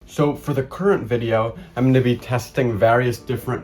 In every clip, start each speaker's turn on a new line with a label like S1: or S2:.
S1: So for the current video, I'm going to be testing various different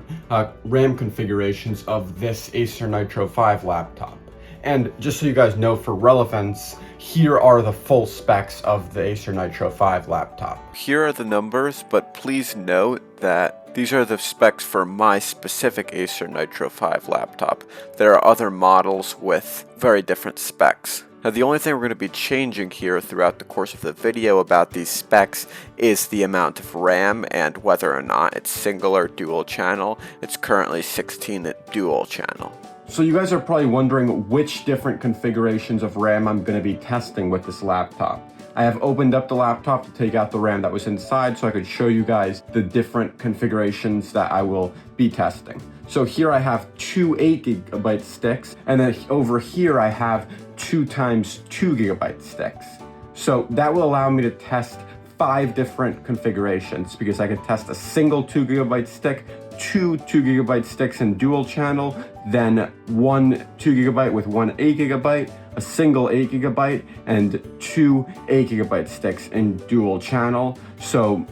S1: RAM configurations of this Acer Nitro 5 laptop. And just so you guys know, for relevance, here are the full specs of the Acer Nitro 5 laptop.
S2: Here are the numbers, but please note that these are the specs for my specific Acer Nitro 5 laptop. There are other models with very different specs. Now, the only thing we're going to be changing here throughout the course of the video about these specs is the amount of RAM and whether or not it's single or dual channel. It's currently 16 dual channel.
S1: So you guys are probably wondering which different configurations of RAM I'm going to be testing with this laptop. I have opened up the laptop to take out the RAM that was inside so I could show you guys the different configurations that I will be testing. So here I have two 8GB sticks, and then over here I have 2 times 2GB sticks. So that will allow me to test 5 different configurations, because I could test a single 2GB stick, 2 2GB sticks in dual channel, then 1 2GB with 1 8GB, a single 8GB, and 2 8GB sticks in dual channel. So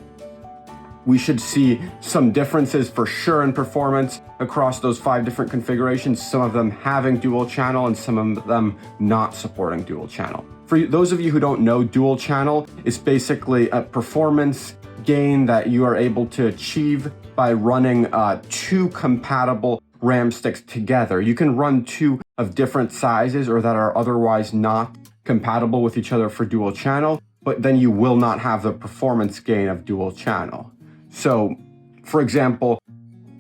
S1: we should see some differences for sure in performance across those 5 different configurations, some of them having dual channel and some of them not supporting dual channel. For those of you who don't know, dual channel is basically a performance gain that you are able to achieve by running 2 compatible RAM sticks together. You can run 2 of different sizes or that are otherwise not compatible with each other for dual channel, but then you will not have the performance gain of dual channel. So, for example,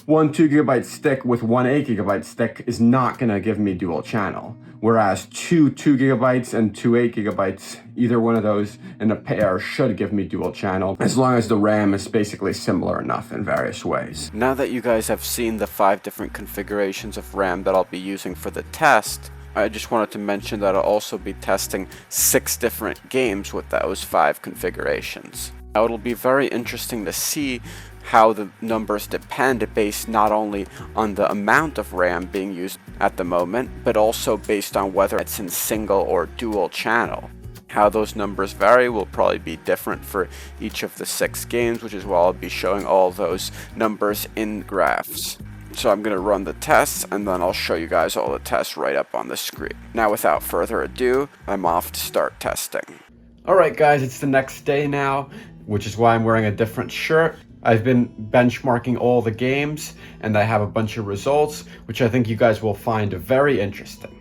S1: 1 2GB stick with 1 8GB stick is not going to give me dual channel, whereas 2 2GB and 2 8GB, either one of those in a pair should give me dual channel, as long as the RAM is basically similar enough in various ways.
S2: Now that you guys have seen the 5 different configurations of RAM that I'll be using for the test, I just wanted to mention that I'll also be testing 6 different games with those 5 configurations. Now, it'll be very interesting to see how the numbers depend based not only on the amount of RAM being used at the moment, but also based on whether it's in single or dual channel. How those numbers vary will probably be different for each of the 6 games, which is why I'll be showing all those numbers in graphs. So I'm going to run the tests, and then I'll show you guys all the tests right up on the screen. Now, without further ado, I'm off to start testing.
S1: Alright guys, it's the next day now, which is why I'm wearing a different shirt. I've been benchmarking all the games, and I have a bunch of results, which I think you guys will find very interesting.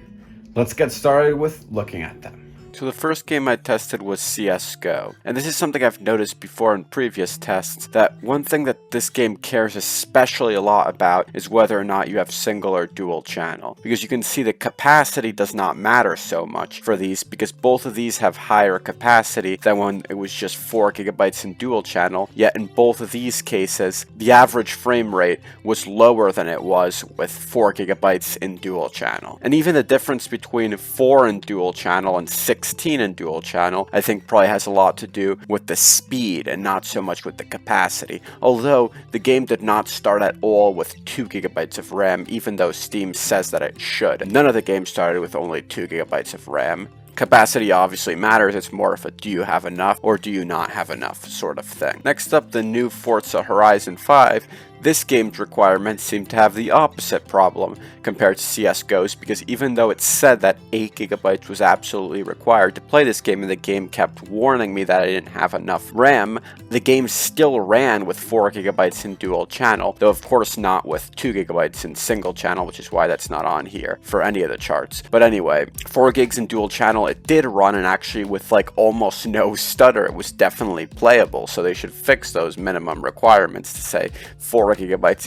S1: Let's get started with looking at them.
S2: So the first game I tested was CSGO, and this is something I've noticed before in previous tests, that one thing that this game cares especially a lot about is whether or not you have single or dual channel, because you can see the capacity does not matter so much for these, because both of these have higher capacity than when it was just 4GB in dual channel, yet in both of these cases the average frame rate was lower than it was with 4GB in dual channel. And even the difference between 4 in dual channel and 16 in dual channel, I think probably has a lot to do with the speed and not so much with the capacity. Although the game did not start at all with 2GB of RAM, even though Steam says that it should. None of the games started with only 2GB of RAM. Capacity obviously matters, it's more of a do you have enough or do you not have enough sort of thing. Next up, the new Forza Horizon 5. This game's requirements seem to have the opposite problem compared to CSGO's, because even though it said that 8GB was absolutely required to play this game and the game kept warning me that I didn't have enough RAM, the game still ran with 4GB in dual channel, though of course not with 2GB in single channel, which is why that's not on here for any of the charts. But anyway, 4GB in dual channel, it did run, and actually with like almost no stutter, it was definitely playable, so they should fix those minimum requirements to say 4GB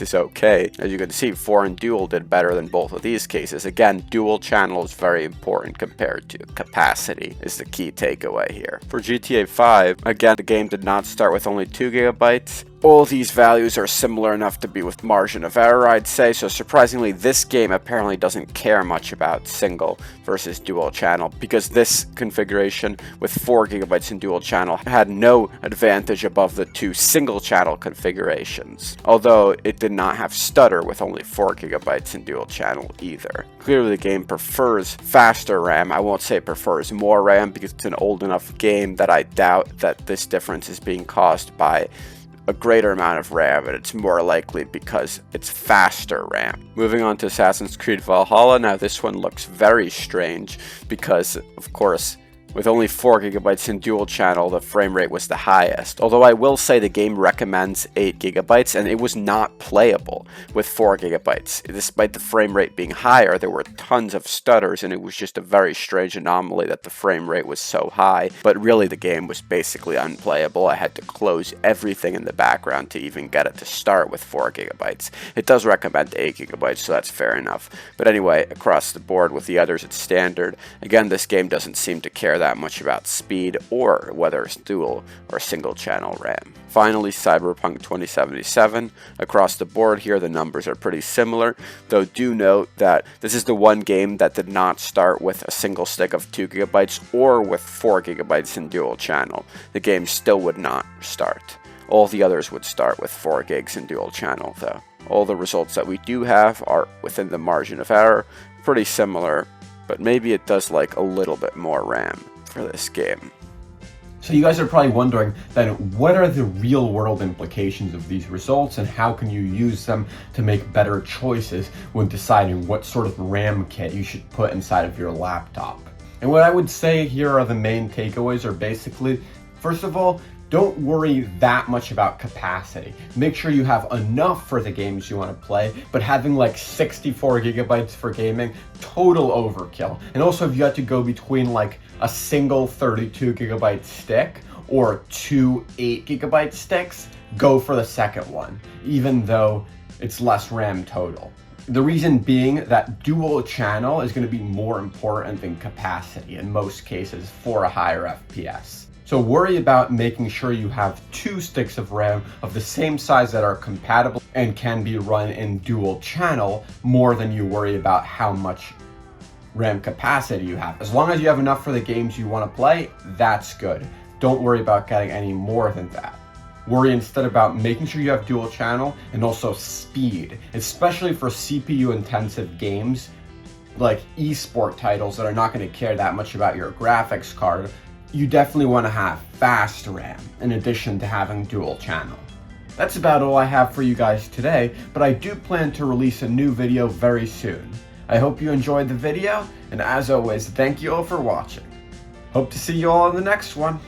S2: is okay. As you can see, 4 and dual did better than both of these cases. Again, dual channel is very important compared to capacity is the key takeaway here. For GTA 5, again, the game did not start with only 2GB. All these values are similar enough to be with margin of error, I'd say, so surprisingly this game apparently doesn't care much about single versus dual channel, because this configuration with 4GB in dual channel had no advantage above the 2 single channel configurations, although it did not have stutter with only 4GB in dual channel either. Clearly the game prefers faster RAM. I won't say it prefers more RAM, because it's an old enough game that I doubt that this difference is being caused by a greater amount of RAM, and it's more likely because it's faster RAM. Moving on to Assassin's Creed Valhalla, now this one looks very strange because, of course, with only 4 GB in dual channel, the frame rate was the highest. Although I will say the game recommends 8 GB, and it was not playable with 4 GB. Despite the frame rate being higher, there were tons of stutters, and it was just a very strange anomaly that the frame rate was so high. But really, the game was basically unplayable. I had to close everything in the background to even get it to start with 4 GB. It does recommend 8 GB, so that's fair enough. But anyway, across the board with the others, it's standard. Again, this game doesn't seem to care that much about speed or whether it's dual or single channel RAM. Finally, Cyberpunk 2077. Across the board here, the numbers are pretty similar, though do note that this is the one game that did not start with a single stick of 2 GB or with 4 GB in dual channel. The game still would not start. All the others would start with 4 gigs in dual channel though. All the results that we do have are within the margin of error, pretty similar, but maybe it does like a little bit more RAM for this game.
S1: So you guys are probably wondering then, what are the real world implications of these results and how can you use them to make better choices when deciding what sort of RAM kit you should put inside of your laptop? And what I would say here are the main takeaways are basically, first of all, don't worry that much about capacity. Make sure you have enough for the games you want to play, but having like 64 GB for gaming, total overkill. And also if you had to go between like a single 32 GB stick or 2 8 GB sticks, go for the second one, even though it's less RAM total. The reason being that dual channel is going to be more important than capacity in most cases for a higher FPS. So worry about making sure you have 2 sticks of RAM of the same size that are compatible and can be run in dual channel more than you worry about how much RAM capacity you have. As long as you have enough for the games you want to play, that's good. Don't worry about getting any more than that. Worry instead about making sure you have dual channel and also speed, especially for CPU intensive games like esport titles that are not going to care that much about your graphics card. You definitely want to have fast RAM in addition to having dual channel. That's about all I have for you guys today, but I do plan to release a new video very soon. I hope you enjoyed the video, and as always, thank you all for watching. Hope to see you all in the next one.